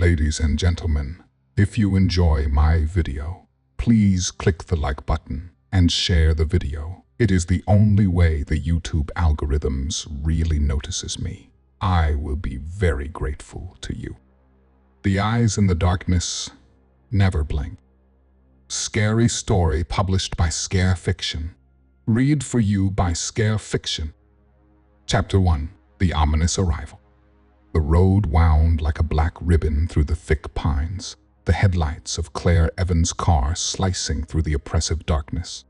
Ladies and gentlemen, if you enjoy my video, please click the like button and share the video. It is the only way the YouTube algorithms really notices me. I will be very grateful to you. The eyes in the darkness never blink. Scary story published by Scare Fiction. Read for you by Scare Fiction. Chapter 1. The Ominous Arrival. The road wound like a black ribbon through the thick pines, the headlights of Claire Evans' car slicing through the oppressive darkness.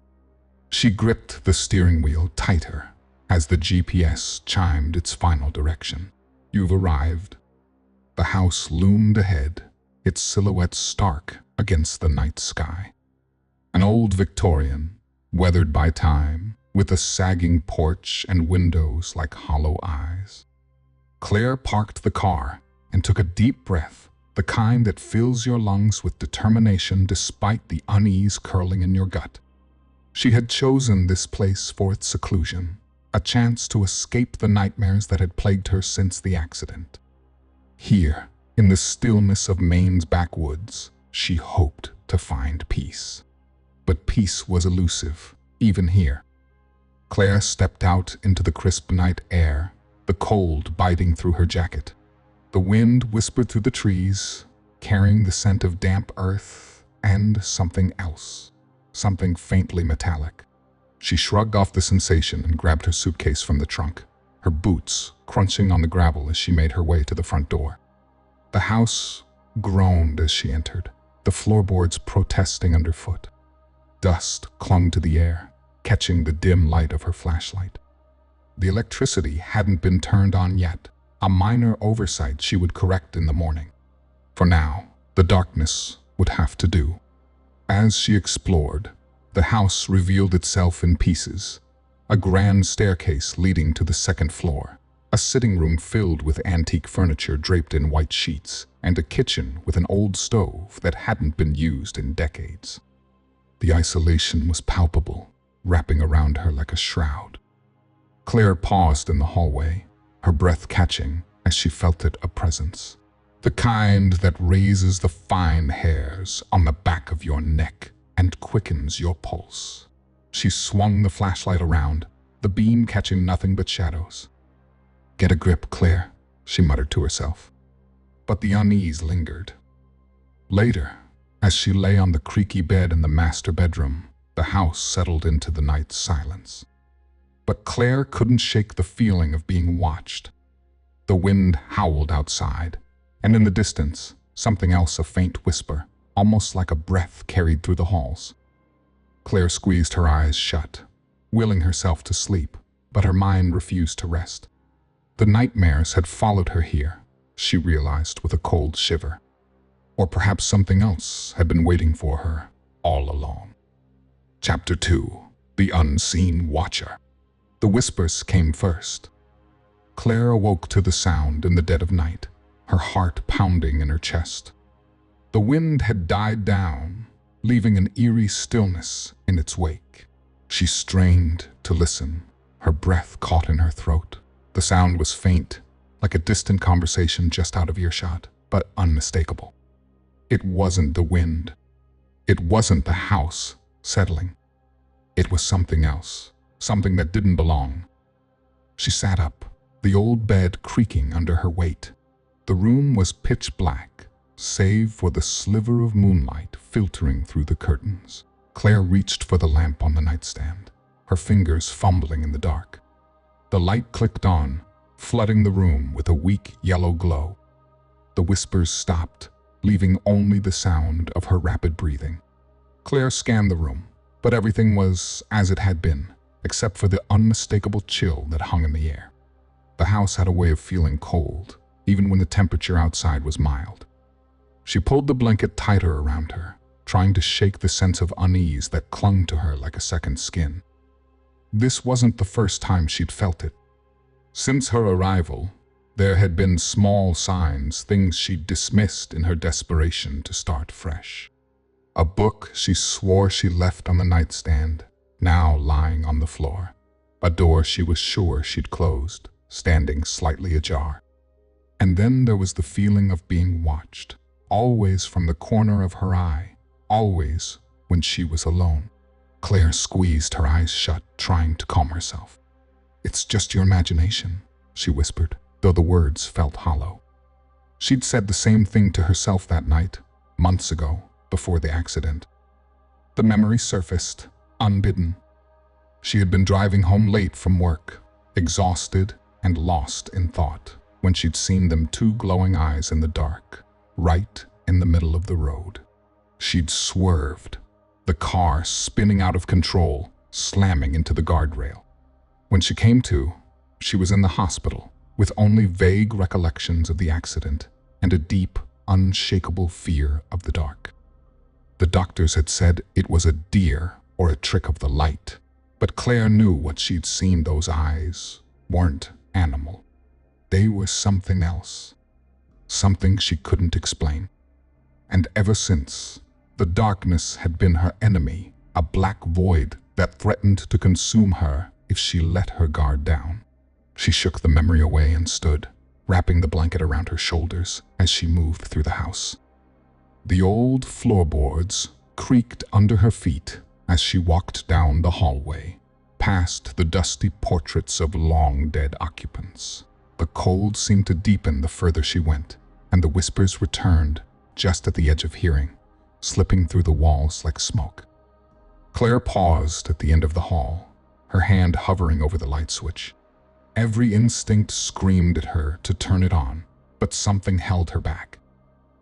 She gripped the steering wheel tighter as the GPS chimed its final direction. You've arrived. The house loomed ahead, its silhouette stark against the night sky. An old Victorian, weathered by time, with a sagging porch and windows like hollow eyes. Claire parked the car and took a deep breath, the kind that fills your lungs with determination despite the unease curling in your gut. She had chosen this place for its seclusion, a chance to escape the nightmares that had plagued her since the accident. Here, in the stillness of Maine's backwoods, she hoped to find peace. But peace was elusive, even here. Claire stepped out into the crisp night air, the cold biting through her jacket. The wind whispered through the trees, carrying the scent of damp earth and something else, something faintly metallic. She shrugged off the sensation and grabbed her suitcase from the trunk, her boots crunching on the gravel as she made her way to the front door. The house groaned as she entered, the floorboards protesting underfoot. Dust clung to the air, catching the dim light of her flashlight. The electricity hadn't been turned on yet, a minor oversight she would correct in the morning. For now, the darkness would have to do. As she explored, the house revealed itself in pieces. A grand staircase leading to the second floor, a sitting room filled with antique furniture draped in white sheets, and a kitchen with an old stove that hadn't been used in decades. The isolation was palpable, wrapping around her like a shroud. Claire paused in the hallway, her breath catching as she felt a presence. The kind that raises the fine hairs on the back of your neck and quickens your pulse. She swung the flashlight around, the beam catching nothing but shadows. "Get a grip, Claire," she muttered to herself. But the unease lingered. Later, as she lay on the creaky bed in the master bedroom, the house settled into the night's silence. But Claire couldn't shake the feeling of being watched. The wind howled outside, and in the distance, something else, a faint whisper, almost like a breath carried through the halls. Claire squeezed her eyes shut, willing herself to sleep, but her mind refused to rest. The nightmares had followed her here, she realized with a cold shiver. Or perhaps something else had been waiting for her all along. Chapter 2. The Unseen Watcher. The whispers came first. Claire awoke to the sound in the dead of night, her heart pounding in her chest. The wind had died down, leaving an eerie stillness in its wake. She strained to listen, her breath caught in her throat. The sound was faint, like a distant conversation just out of earshot, but unmistakable. It wasn't the wind. It wasn't the house settling. It was something else, something that didn't belong. She sat up, the old bed creaking under her weight. The room was pitch black, save for the sliver of moonlight filtering through the curtains. Claire reached for the lamp on the nightstand, her fingers fumbling in the dark. The light clicked on, flooding the room with a weak yellow glow. The whispers stopped, leaving only the sound of her rapid breathing. Claire scanned the room, but everything was as it had been, except for the unmistakable chill that hung in the air. The house had a way of feeling cold, even when the temperature outside was mild. She pulled the blanket tighter around her, trying to shake the sense of unease that clung to her like a second skin. This wasn't the first time she'd felt it. Since her arrival, there had been small signs, things she'd dismissed in her desperation to start fresh. A book she swore she left on the nightstand, now lying on the floor. A door she was sure she'd closed, standing slightly ajar. And then there was the feeling of being watched, always from the corner of her eye, always when she was alone. Claire squeezed her eyes shut, trying to calm herself. "It's just your imagination," she whispered, though the words felt hollow. She'd said the same thing to herself that night, months ago, before the accident. The memory surfaced, unbidden. She had been driving home late from work, exhausted and lost in thought, when she'd seen them two glowing eyes in the dark, right in the middle of the road. She'd swerved, the car spinning out of control, slamming into the guardrail. When she came to, she was in the hospital, with only vague recollections of the accident and a deep, unshakable fear of the dark. The doctors had said it was a deer or a trick of the light, but Claire knew what she'd seen. Those eyes weren't animal. They were something else, something she couldn't explain. And ever since, the darkness had been her enemy, a black void that threatened to consume her if she let her guard down. She shook the memory away and stood, wrapping the blanket around her shoulders as she moved through the house. The old floorboards creaked under her feet as she walked down the hallway, past the dusty portraits of long-dead occupants. The cold seemed to deepen the further she went, and the whispers returned just at the edge of hearing, slipping through the walls like smoke. Claire paused at the end of the hall, her hand hovering over the light switch. Every instinct screamed at her to turn it on, but something held her back.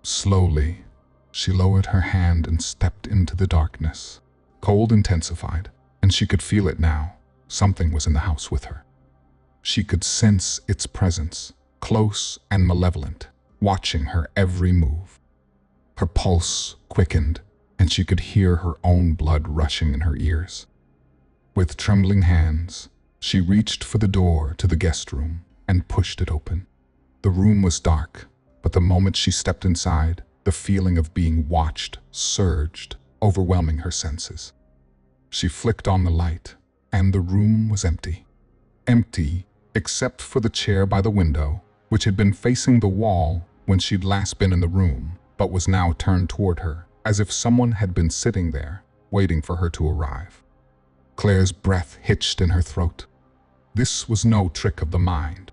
Slowly, she lowered her hand and stepped into the darkness. Cold intensified, and she could feel it now. Something was in the house with her. She could sense its presence, close and malevolent, watching her every move. Her pulse quickened, and she could hear her own blood rushing in her ears. With trembling hands, she reached for the door to the guest room and pushed it open. The room was dark, but the moment she stepped inside, the feeling of being watched surged, overwhelming her senses. She flicked on the light, and the room was empty. Empty, except for the chair by the window, which had been facing the wall when she'd last been in the room, but was now turned toward her, as if someone had been sitting there, waiting for her to arrive. Claire's breath hitched in her throat. This was no trick of the mind.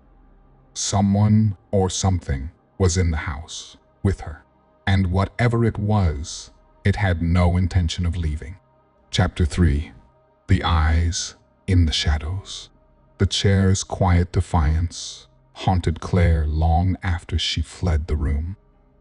Someone or something was in the house, with her, and whatever it was, it had no intention of leaving. Chapter 3. The Eyes in the Shadows. The chair's quiet defiance haunted Claire long after she fled the room.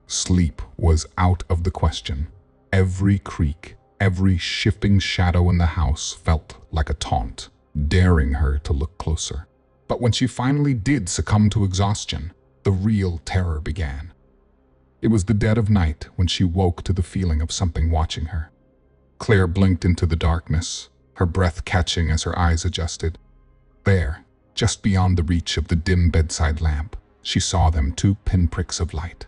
Sleep was out of the question. Every creak, every shifting shadow in the house felt like a taunt, daring her to look closer. But when she finally did succumb to exhaustion, the real terror began. It was the dead of night when she woke to the feeling of something watching her. Claire blinked into the darkness, her breath catching as her eyes adjusted. There, just beyond the reach of the dim bedside lamp, she saw them, two pinpricks of light.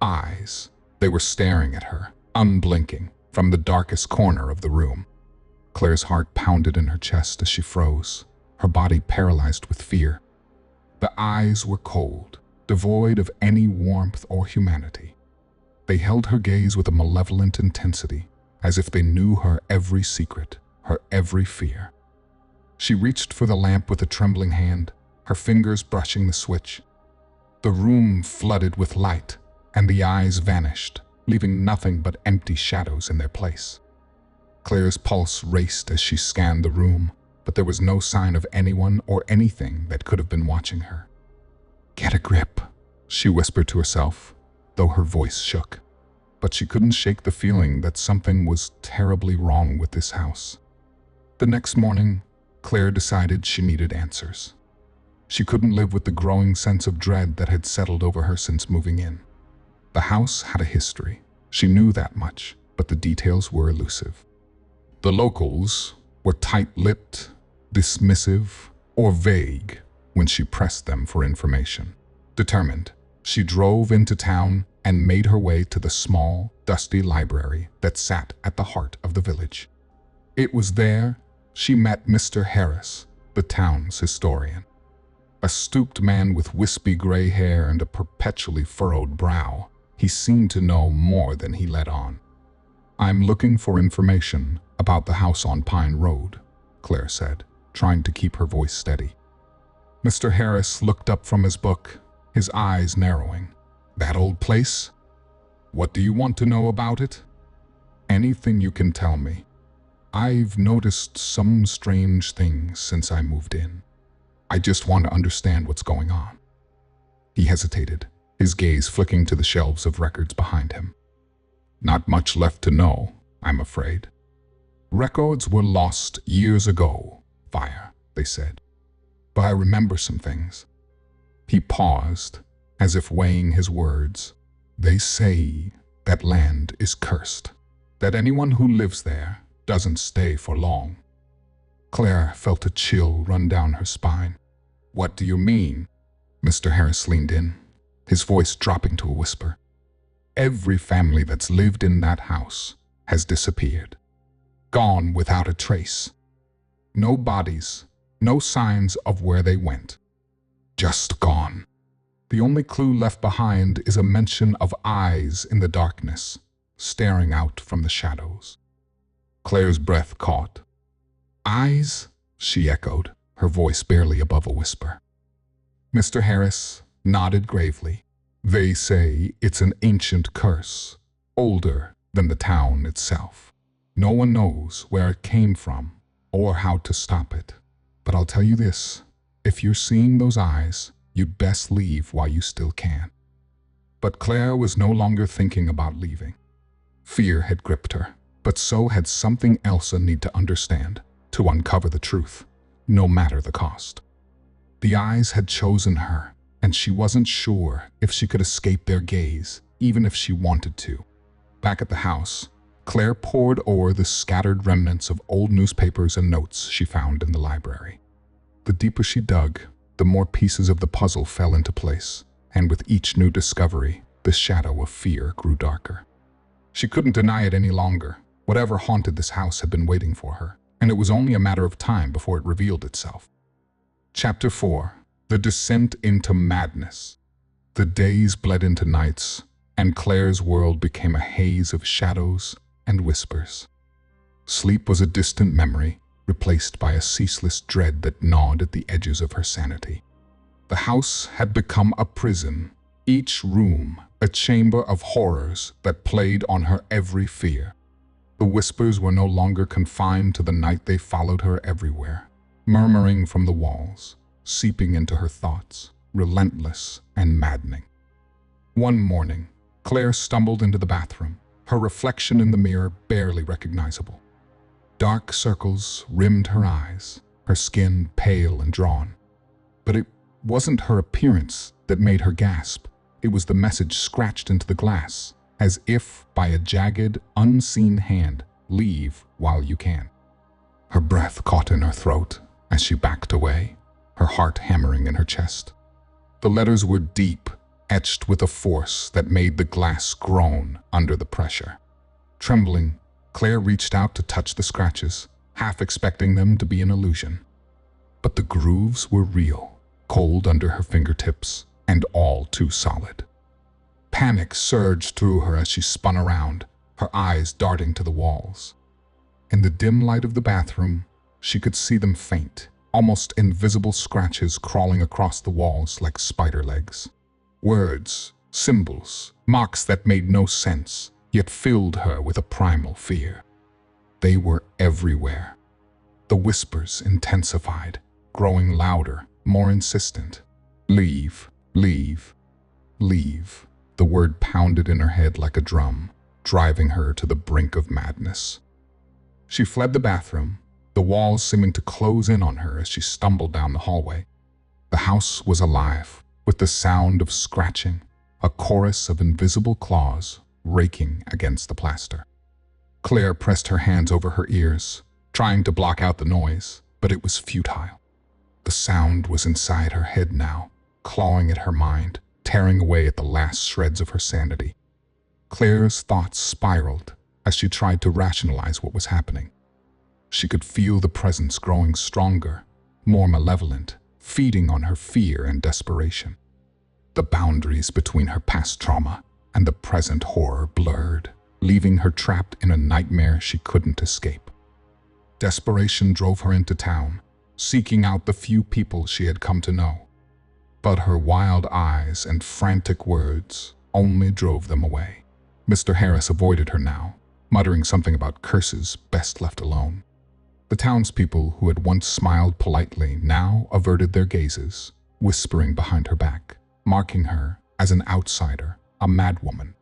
Eyes. They were staring at her, unblinking, from the darkest corner of the room. Claire's heart pounded in her chest as she froze, her body paralyzed with fear. The eyes were cold, devoid of any warmth or humanity. They held her gaze with a malevolent intensity, as if they knew her every secret, her every fear. She reached for the lamp with a trembling hand, her fingers brushing the switch. The room flooded with light, and the eyes vanished, leaving nothing but empty shadows in their place. Claire's pulse raced as she scanned the room, but there was no sign of anyone or anything that could have been watching her. "Get a grip," she whispered to herself, though her voice shook. But she couldn't shake the feeling that something was terribly wrong with this house. The next morning, Claire decided she needed answers. She couldn't live with the growing sense of dread that had settled over her since moving in. The house had a history. She knew that much, but the details were elusive. The locals were tight-lipped, dismissive, or vague when she pressed them for information. Determined, she drove into town and made her way to the small, dusty library that sat at the heart of the village. It was there she met Mr. Harris, the town's historian. A stooped man with wispy gray hair and a perpetually furrowed brow. He seemed to know more than he let on. "I'm looking for information about the house on Pine Road," Claire said, trying to keep her voice steady. Mr. Harris looked up from his book, his eyes narrowing. "That old place? What do you want to know about it?" "Anything you can tell me. I've noticed some strange things since I moved in. I just want to understand what's going on." He hesitated, his gaze flicking to the shelves of records behind him. "Not much left to know, I'm afraid. Records were lost years ago. Fire, they said. But I remember some things." He paused, as if weighing his words. "They say that land is cursed, that anyone who lives there doesn't stay for long." Claire felt a chill run down her spine. "What do you mean?" Mr. Harris leaned in, his voice dropping to a whisper. "Every family that's lived in that house has disappeared. Gone without a trace. No bodies, no signs of where they went. Just gone. The only clue left behind is a mention of eyes in the darkness, staring out from the shadows." Claire's breath caught. "Eyes?" she echoed, her voice barely above a whisper. Mr. Harris nodded gravely. "They say it's an ancient curse, older than the town itself. No one knows where it came from or how to stop it. But I'll tell you this, if you're seeing those eyes, you'd best leave while you still can." But Claire was no longer thinking about leaving. Fear had gripped her, but so had something else a need to understand, to uncover the truth, no matter the cost. The eyes had chosen her, and she wasn't sure if she could escape their gaze, even if she wanted to. Back at the house, Claire pored over the scattered remnants of old newspapers and notes she found in the library. The deeper she dug, the more pieces of the puzzle fell into place, and with each new discovery, the shadow of fear grew darker. She couldn't deny it any longer. Whatever haunted this house had been waiting for her, and it was only a matter of time before it revealed itself. Chapter 4. The Descent into Madness. The days bled into nights, and Claire's world became a haze of shadows and whispers. Sleep was a distant memory, replaced by a ceaseless dread that gnawed at the edges of her sanity. The house had become a prison, each room a chamber of horrors that played on her every fear. The whispers were no longer confined to the night, they followed her everywhere, murmuring from the walls, seeping into her thoughts, relentless and maddening. One morning, Claire stumbled into the bathroom, her reflection in the mirror barely recognizable. Dark circles rimmed her eyes, her skin pale and drawn. But it wasn't her appearance that made her gasp. It was the message scratched into the glass, as if by a jagged, unseen hand, "Leave while you can." Her breath caught in her throat as she backed away, her heart hammering in her chest. The letters were deep, etched with a force that made the glass groan under the pressure. Trembling, Claire reached out to touch the scratches, half expecting them to be an illusion. But the grooves were real, cold under her fingertips, and all too solid. Panic surged through her as she spun around, her eyes darting to the walls. In the dim light of the bathroom, she could see them faint, almost invisible scratches crawling across the walls like spider legs. Words, symbols, marks that made no sense, yet filled her with a primal fear. They were everywhere. The whispers intensified, growing louder, more insistent. "Leave, leave, leave." The word pounded in her head like a drum, driving her to the brink of madness. She fled the bathroom, the walls seeming to close in on her as she stumbled down the hallway. The house was alive, with the sound of scratching, a chorus of invisible claws raking against the plaster. Claire pressed her hands over her ears, trying to block out the noise, but it was futile. The sound was inside her head now, clawing at her mind, tearing away at the last shreds of her sanity. Claire's thoughts spiraled as she tried to rationalize what was happening. She could feel the presence growing stronger, more malevolent, feeding on her fear and desperation. The boundaries between her past trauma and the present horror blurred, leaving her trapped in a nightmare she couldn't escape. Desperation drove her into town, seeking out the few people she had come to know. But her wild eyes and frantic words only drove them away. Mr. Harris avoided her now, muttering something about curses best left alone. The townspeople who had once smiled politely now averted their gazes, whispering behind her back, marking her as an outsider, a madwoman.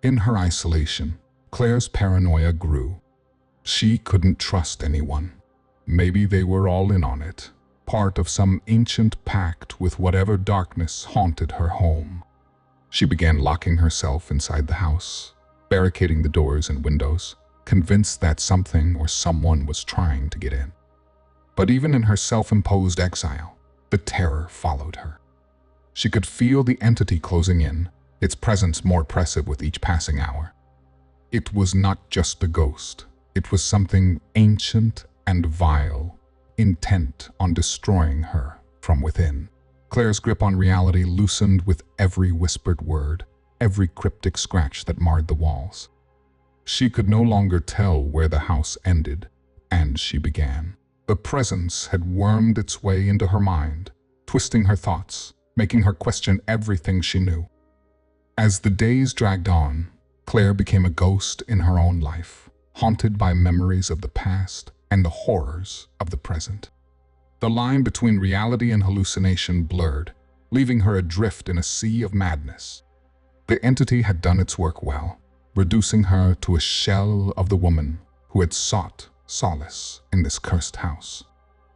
In her isolation, Claire's paranoia grew. She couldn't trust anyone. Maybe they were all in on it, part of some ancient pact with whatever darkness haunted her home. She began locking herself inside the house, barricading the doors and windows, convinced that something or someone was trying to get in. But even in her self-imposed exile, the terror followed her. She could feel the entity closing in, its presence more oppressive with each passing hour. It was not just a ghost. It was something ancient and vile, intent on destroying her from within. Claire's grip on reality loosened with every whispered word, every cryptic scratch that marred the walls. She could no longer tell where the house ended and she began. The presence had wormed its way into her mind, twisting her thoughts, making her question everything she knew. As the days dragged on, Claire became a ghost in her own life, haunted by memories of the past and the horrors of the present. The line between reality and hallucination blurred, leaving her adrift in a sea of madness. The entity had done its work well, reducing her to a shell of the woman who had sought solace in this cursed house.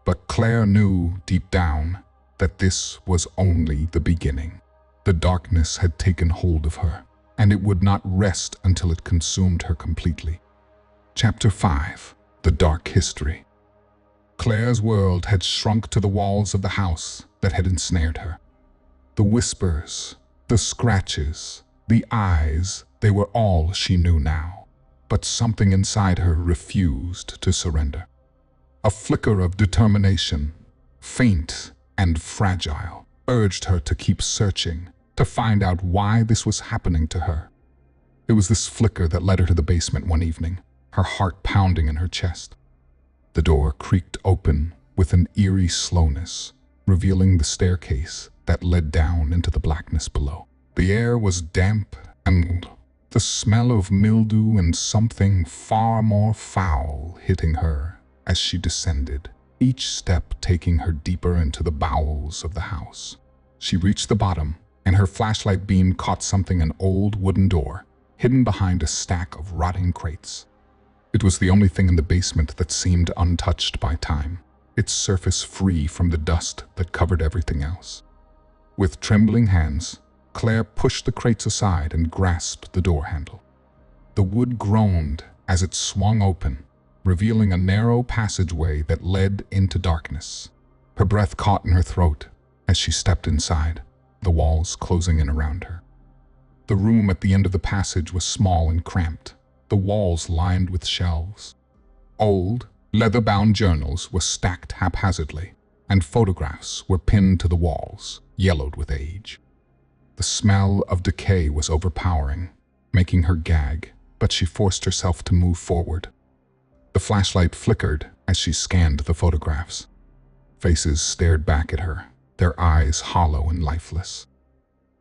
But Claire knew deep down that this was only the beginning. The darkness had taken hold of her, and it would not rest until it consumed her completely. Chapter 5. The Dark History. Claire's world had shrunk to the walls of the house that had ensnared her. The whispers, the scratches, the eyes, they were all she knew now. But something inside her refused to surrender. A flicker of determination, faint and fragile, urged her to keep searching, to find out why this was happening to her. It was this flicker that led her to the basement one evening, her heart pounding in her chest. The door creaked open with an eerie slowness, revealing the staircase that led down into the blackness below. The air was damp and the smell of mildew and something far more foul hitting her as she descended, each step taking her deeper into the bowels of the house. She reached the bottom, and her flashlight beam caught something, an old wooden door, hidden behind a stack of rotting crates. It was the only thing in the basement that seemed untouched by time, its surface free from the dust that covered everything else. With trembling hands, Claire pushed the crates aside and grasped the door handle. The wood groaned as it swung open, revealing a narrow passageway that led into darkness. Her breath caught in her throat as she stepped inside, the walls closing in around her. The room at the end of the passage was small and cramped, the walls lined with shelves. Old, leather-bound journals were stacked haphazardly, and photographs were pinned to the walls, yellowed with age. The smell of decay was overpowering, making her gag, but she forced herself to move forward. The flashlight flickered as she scanned the photographs. Faces stared back at her, their eyes hollow and lifeless.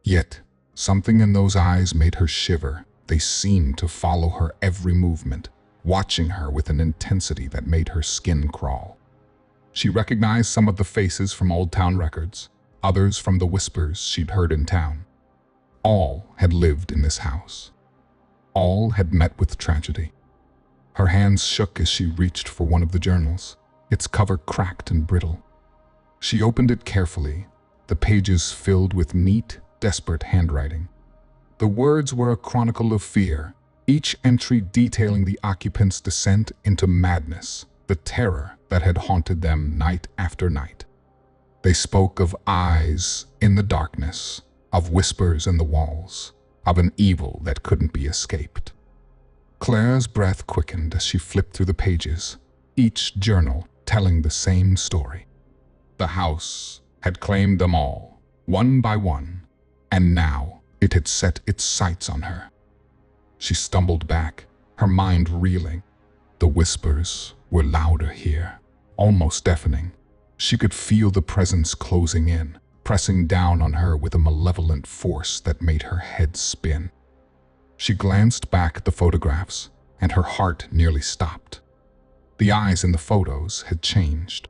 Yet, something in those eyes made her shiver. They seemed to follow her every movement, watching her with an intensity that made her skin crawl. She recognized some of the faces from old town records, others from the whispers she'd heard in town. All had lived in this house. All had met with tragedy. Her hands shook as she reached for one of the journals, its cover cracked and brittle. She opened it carefully, the pages filled with neat, desperate handwriting. The words were a chronicle of fear, each entry detailing the occupants' descent into madness, the terror that had haunted them night after night. They spoke of eyes in the darkness, of whispers in the walls, of an evil that couldn't be escaped. Claire's breath quickened as she flipped through the pages, each journal telling the same story. The house had claimed them all, one by one, and now it had set its sights on her. She stumbled back, her mind reeling. The whispers were louder here, almost deafening. She could feel the presence closing in, pressing down on her with a malevolent force that made her head spin. She glanced back at the photographs, and her heart nearly stopped. The eyes in the photos had changed.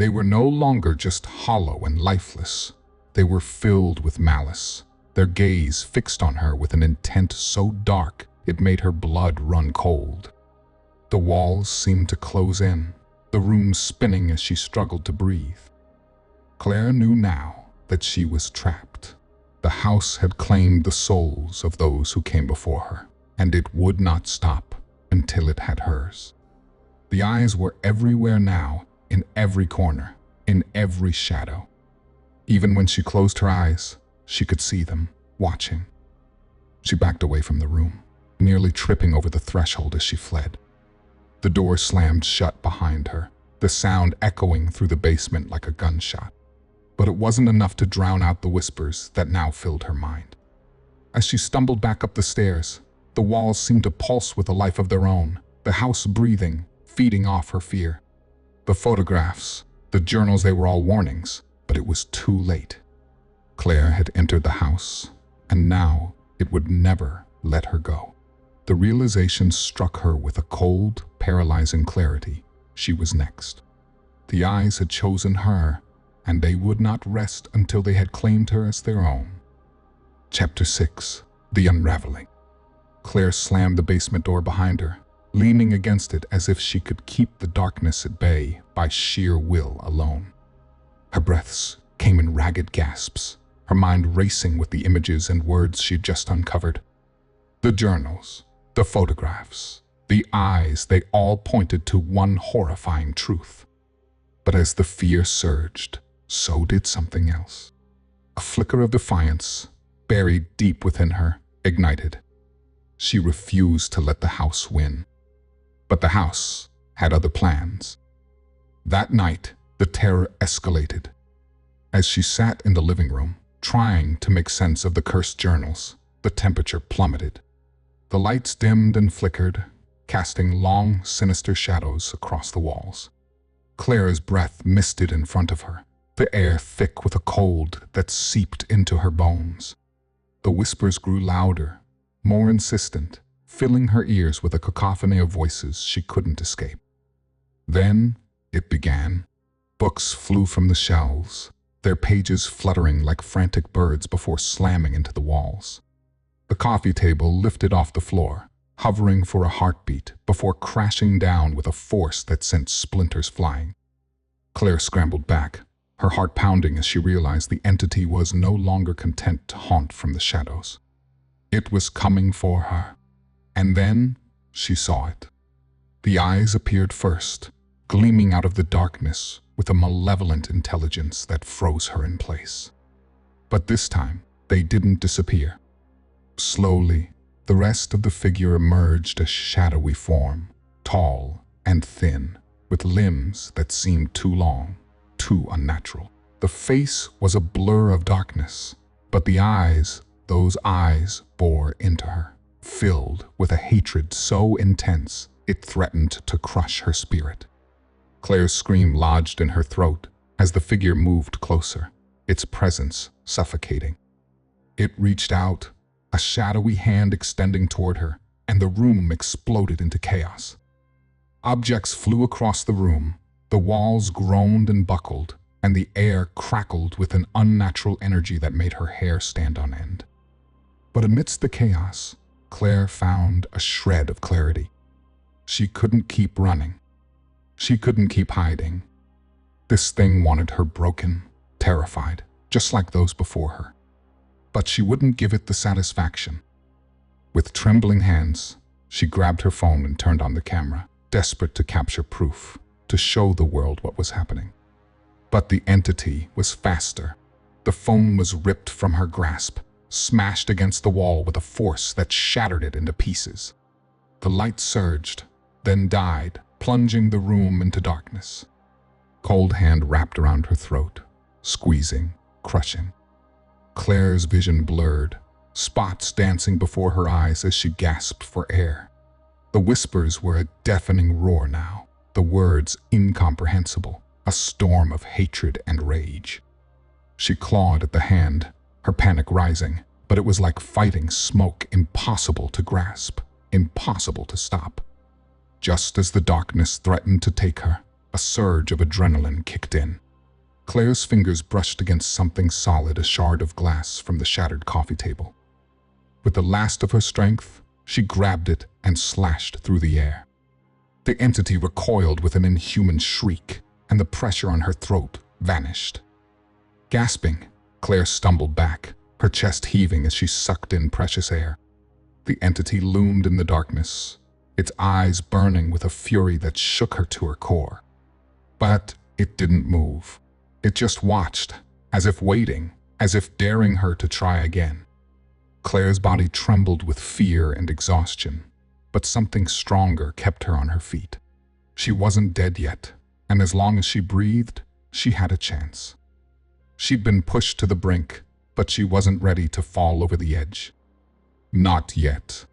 They were no longer just hollow and lifeless. They were filled with malice, their gaze fixed on her with an intent so dark it made her blood run cold. The walls seemed to close in, the room spinning as she struggled to breathe. Claire knew now that she was trapped. The house had claimed the souls of those who came before her, and it would not stop until it had hers. The eyes were everywhere now, in every corner, in every shadow. Even when she closed her eyes, she could see them, watching. She backed away from the room, nearly tripping over the threshold as she fled. The door slammed shut behind her, the sound echoing through the basement like a gunshot. But it wasn't enough to drown out the whispers that now filled her mind. As she stumbled back up the stairs, the walls seemed to pulse with a life of their own, the house breathing, feeding off her fear. The photographs, the journals, they were all warnings, but it was too late. Claire had entered the house, and now it would never let her go. The realization struck her with a cold, paralyzing clarity. She was next. The eyes had chosen her, and they would not rest until they had claimed her as their own. Chapter 6. The Unraveling. Claire slammed the basement door behind her, leaning against it as if she could keep the darkness at bay by sheer will alone. Her breaths came in ragged gasps, her mind racing with the images and words she'd just uncovered. The journals, the photographs, the eyes, they all pointed to one horrifying truth. But as the fear surged, so did something else. A flicker of defiance, buried deep within her, ignited. She refused to let the house win. But the house had other plans. That night, the terror escalated. As she sat in the living room, trying to make sense of the cursed journals, the temperature plummeted. The lights dimmed and flickered, casting long, sinister shadows across the walls. Claire's breath misted in front of her, the air thick with a cold that seeped into her bones. The whispers grew louder, more insistent, filling her ears with a cacophony of voices she couldn't escape. Then it began. Books flew from the shelves, their pages fluttering like frantic birds before slamming into the walls. The coffee table lifted off the floor, hovering for a heartbeat before crashing down with a force that sent splinters flying. Claire scrambled back, her heart pounding as she realized the entity was no longer content to haunt from the shadows. It was coming for her. And then she saw it. The eyes appeared first, gleaming out of the darkness with a malevolent intelligence that froze her in place. But this time, they didn't disappear. Slowly, the rest of the figure emerged, a shadowy form, tall and thin, with limbs that seemed too long, too unnatural. The face was a blur of darkness, but the eyes, those eyes bore into her, filled with a hatred so intense it threatened to crush her spirit. Claire's scream lodged in her throat as the figure moved closer, its presence suffocating. It reached out, a shadowy hand extending toward her, and the room exploded into chaos. Objects flew across the room, the walls groaned and buckled, and the air crackled with an unnatural energy that made her hair stand on end. But amidst the chaos, Claire found a shred of clarity. She couldn't keep running. She couldn't keep hiding. This thing wanted her broken, terrified, just like those before her. But she wouldn't give it the satisfaction. With trembling hands, she grabbed her phone and turned on the camera, desperate to capture proof, to show the world what was happening. But the entity was faster. The phone was ripped from her grasp, smashed against the wall with a force that shattered it into pieces. The light surged, then died, plunging the room into darkness. cold hand wrapped around her throat, squeezing, crushing. Claire's vision blurred, spots dancing before her eyes as she gasped for air. The whispers were a deafening roar now, the words incomprehensible, a storm of hatred and rage. She clawed at the hand, her panic rising, but it was like fighting smoke, impossible to grasp, impossible to stop. Just as the darkness threatened to take her, a surge of adrenaline kicked in. Claire's fingers brushed against something solid, a shard of glass from the shattered coffee table. With the last of her strength, she grabbed it and slashed through the air. The entity recoiled with an inhuman shriek, and the pressure on her throat vanished. Gasping, Claire stumbled back, her chest heaving as she sucked in precious air. The entity loomed in the darkness, its eyes burning with a fury that shook her to her core. But it didn't move. It just watched, as if waiting, as if daring her to try again. Claire's body trembled with fear and exhaustion, but something stronger kept her on her feet. She wasn't dead yet, and as long as she breathed, she had a chance. She'd been pushed to the brink, but she wasn't ready to fall over the edge. Not yet.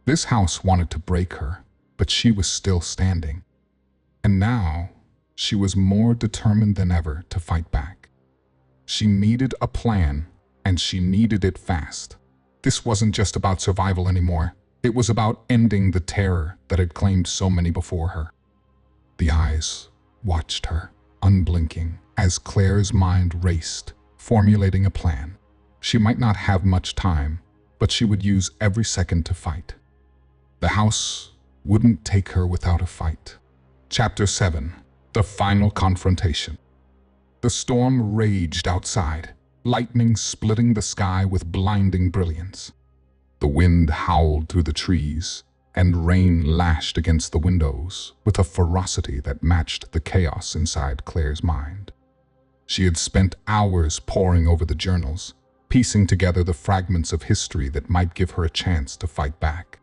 This house wanted to break her, but she was still standing. And now, she was more determined than ever to fight back. She needed a plan, and she needed it fast. This wasn't just about survival anymore. It was about ending the terror that had claimed so many before her. The eyes watched her, unblinking, as Claire's mind raced, formulating a plan. She might not have much time, but she would use every second to fight. The house wouldn't take her without a fight. Chapter 7. The Final Confrontation. The storm raged outside, lightning splitting the sky with blinding brilliance. The wind howled through the trees, and rain lashed against the windows with a ferocity that matched the chaos inside Claire's mind. She had spent hours poring over the journals, piecing together the fragments of history that might give her a chance to fight back.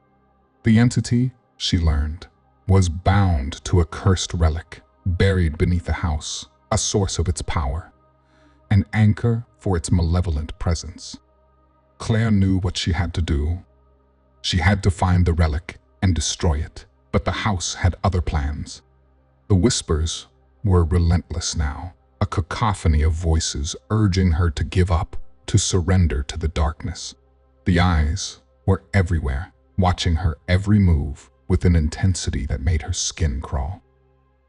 The entity, she learned, was bound to a cursed relic, buried beneath the house, a source of its power, an anchor for its malevolent presence. Claire knew what she had to do. She had to find the relic and destroy it, but the house had other plans. The whispers were relentless now, a cacophony of voices urging her to give up, to surrender to the darkness. The eyes were everywhere, watching her every move with an intensity that made her skin crawl.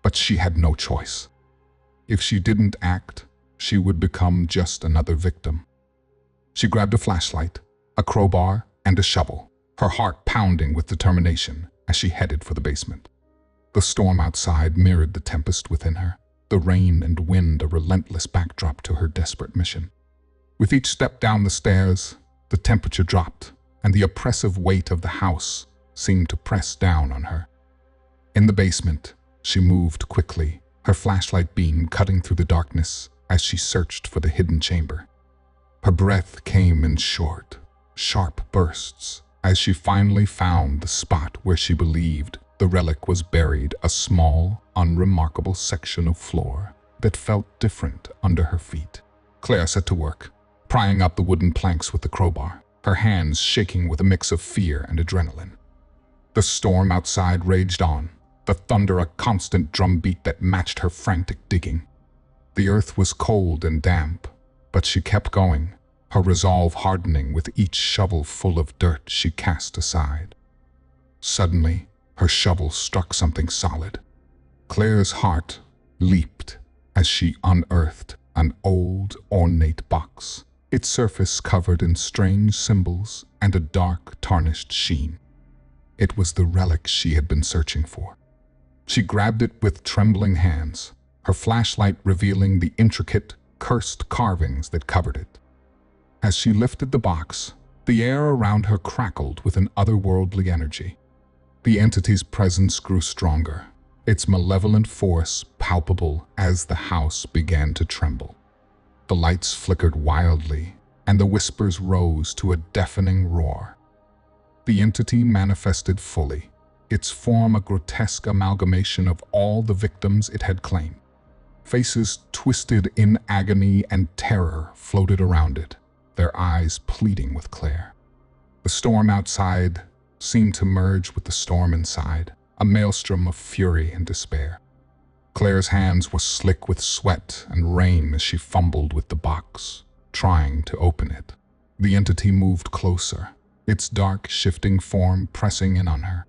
But she had no choice. If she didn't act, she would become just another victim. She grabbed a flashlight, a crowbar, and a shovel, her heart pounding with determination as she headed for the basement. The storm outside mirrored the tempest within her, the rain and wind a relentless backdrop to her desperate mission. With each step down the stairs, the temperature dropped, and the oppressive weight of the house seemed to press down on her. In the basement, she moved quickly, her flashlight beam cutting through the darkness as she searched for the hidden chamber. Her breath came in short, sharp bursts as she finally found the spot where she believed the relic was buried, a small, unremarkable section of floor that felt different under her feet. Claire set to work, prying up the wooden planks with the crowbar, her hands shaking with a mix of fear and adrenaline. The storm outside raged on, the thunder a constant drumbeat that matched her frantic digging. The earth was cold and damp, but she kept going, her resolve hardening with each shovel full of dirt she cast aside. Suddenly, her shovel struck something solid. Claire's heart leaped as she unearthed an old, ornate box, its surface covered in strange symbols and a dark, tarnished sheen. It was the relic she had been searching for. She grabbed it with trembling hands, her flashlight revealing the intricate, cursed carvings that covered it. As she lifted the box, the air around her crackled with an otherworldly energy. The entity's presence grew stronger, its malevolent force palpable as the house began to tremble. The lights flickered wildly, and the whispers rose to a deafening roar. The entity manifested fully, its form a grotesque amalgamation of all the victims it had claimed. Faces twisted in agony and terror floated around it, their eyes pleading with Claire. The storm outside seemed to merge with the storm inside, a maelstrom of fury and despair. Claire's hands were slick with sweat and rain as she fumbled with the box, trying to open it. The entity moved closer, its dark, shifting form pressing in on her.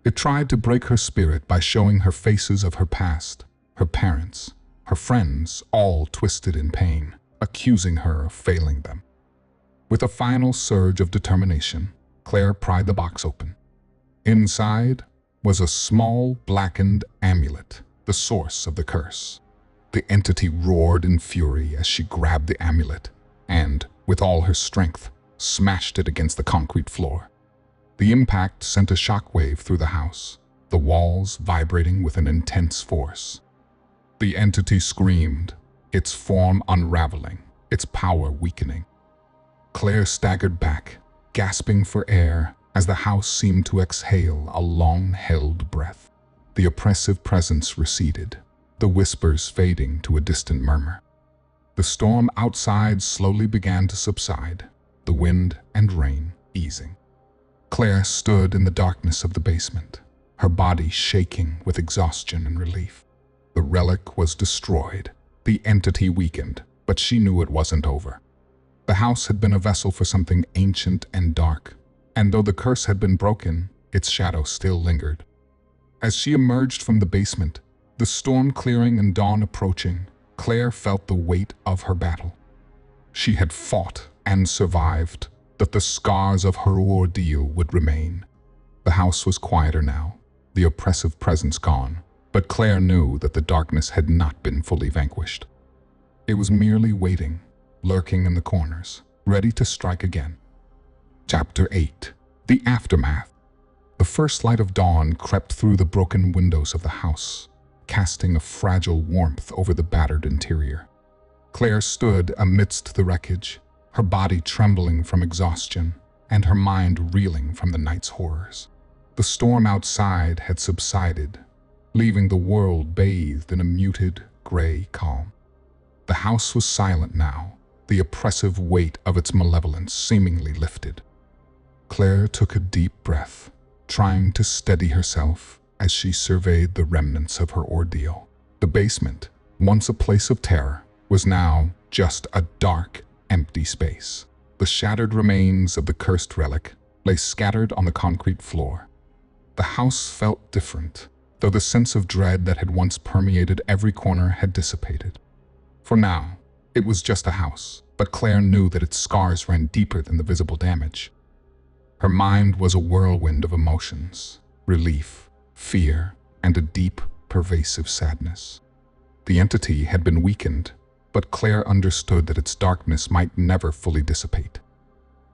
It tried to break her spirit by showing her faces of her past, her parents, her friends, all twisted in pain, accusing her of failing them. With a final surge of determination, Claire pried the box open. Inside was a small, blackened amulet, the source of the curse. The entity roared in fury as she grabbed the amulet and, with all her strength, smashed it against the concrete floor. The impact sent a shockwave through the house, the walls vibrating with an intense force. The entity screamed, its form unraveling, its power weakening. Claire staggered back, gasping for air as the house seemed to exhale a long-held breath. The oppressive presence receded, the whispers fading to a distant murmur. The storm outside slowly began to subside, the wind and rain easing. Claire stood in the darkness of the basement, her body shaking with exhaustion and relief. The relic was destroyed, the entity weakened, but she knew it wasn't over. The house had been a vessel for something ancient and dark, and though the curse had been broken, its shadow still lingered. As she emerged from the basement, the storm clearing and dawn approaching, Claire felt the weight of her battle. She had fought and survived, but the scars of her ordeal would remain. The house was quieter now, the oppressive presence gone, but Claire knew that the darkness had not been fully vanquished. It was merely waiting, lurking in the corners, ready to strike again. Chapter 8. The Aftermath. The first light of dawn crept through the broken windows of the house, casting a fragile warmth over the battered interior. Claire stood amidst the wreckage, her body trembling from exhaustion and her mind reeling from the night's horrors. The storm outside had subsided, leaving the world bathed in a muted, gray calm. The house was silent now, the oppressive weight of its malevolence seemingly lifted. Claire took a deep breath, trying to steady herself as she surveyed the remnants of her ordeal. The basement, once a place of terror, was now just a dark, empty space. The shattered remains of the cursed relic lay scattered on the concrete floor. The house felt different, though the sense of dread that had once permeated every corner had dissipated. For now, it was just a house, but Claire knew that its scars ran deeper than the visible damage. Her mind was a whirlwind of emotions, relief, fear, and a deep, pervasive sadness. The entity had been weakened, but Claire understood that its darkness might never fully dissipate.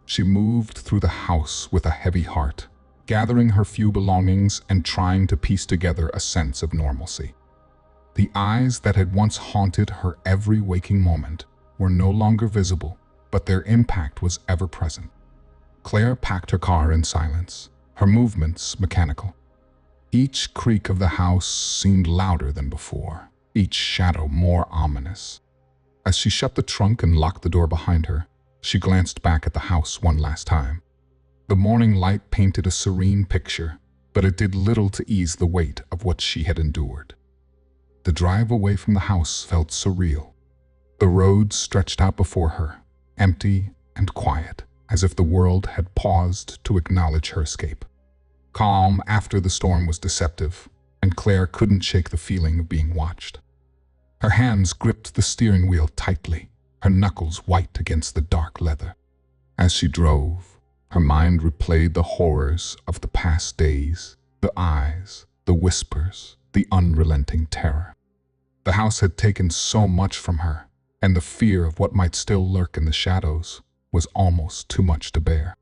She moved through the house with a heavy heart, gathering her few belongings and trying to piece together a sense of normalcy. The eyes that had once haunted her every waking moment were no longer visible, but their impact was ever present. Claire packed her car in silence, her movements mechanical. Each creak of the house seemed louder than before, each shadow more ominous. As she shut the trunk and locked the door behind her, she glanced back at the house one last time. The morning light painted a serene picture, but it did little to ease the weight of what she had endured. The drive away from the house felt surreal. The road stretched out before her, empty and quiet, as if the world had paused to acknowledge her escape. Calm after the storm was deceptive, and Claire couldn't shake the feeling of being watched. Her hands gripped the steering wheel tightly, her knuckles white against the dark leather. As she drove, her mind replayed the horrors of the past days, the eyes, the whispers, the unrelenting terror. The house had taken so much from her, and the fear of what might still lurk in the shadows was almost too much to bear.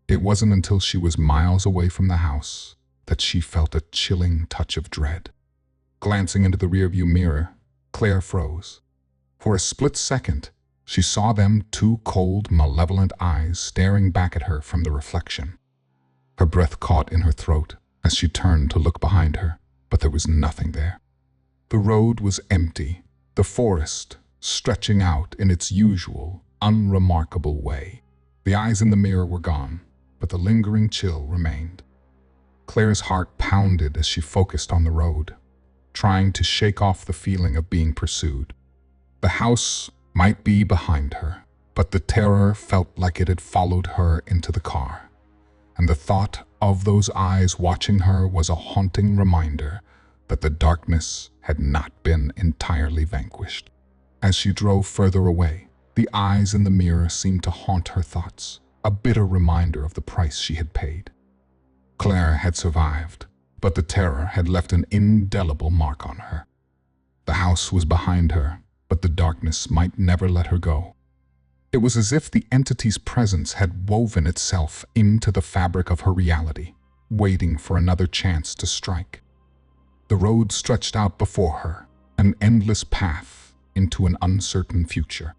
It wasn't until she was miles away from the house that she felt a chilling touch of dread. Glancing into the rearview mirror, Claire froze. For a split second, she saw them two cold, malevolent eyes staring back at her from the reflection. Her breath caught in her throat as she turned to look behind her, but there was nothing there. The road was empty, the forest stretching out in its usual, unremarkable way. The eyes in the mirror were gone, but the lingering chill remained. Claire's heart pounded as she focused on the road, trying to shake off the feeling of being pursued. The house might be behind her, but the terror felt like it had followed her into the car. And the thought of those eyes watching her was a haunting reminder that the darkness had not been entirely vanquished. As she drove further away, the eyes in the mirror seemed to haunt her thoughts, a bitter reminder of the price she had paid. Claire had survived, but the terror had left an indelible mark on her. The house was behind her, but the darkness might never let her go. It was as if the entity's presence had woven itself into the fabric of her reality, waiting for another chance to strike. The road stretched out before her, an endless path into an uncertain future.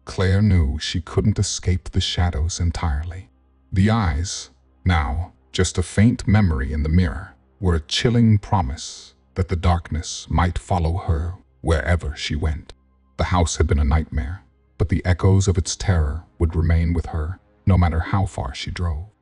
Claire knew she couldn't escape the shadows entirely. The eyes, now just a faint memory in the mirror, were a chilling promise that the darkness might follow her wherever she went. The house had been a nightmare, but the echoes of its terror would remain with her no matter how far she drove.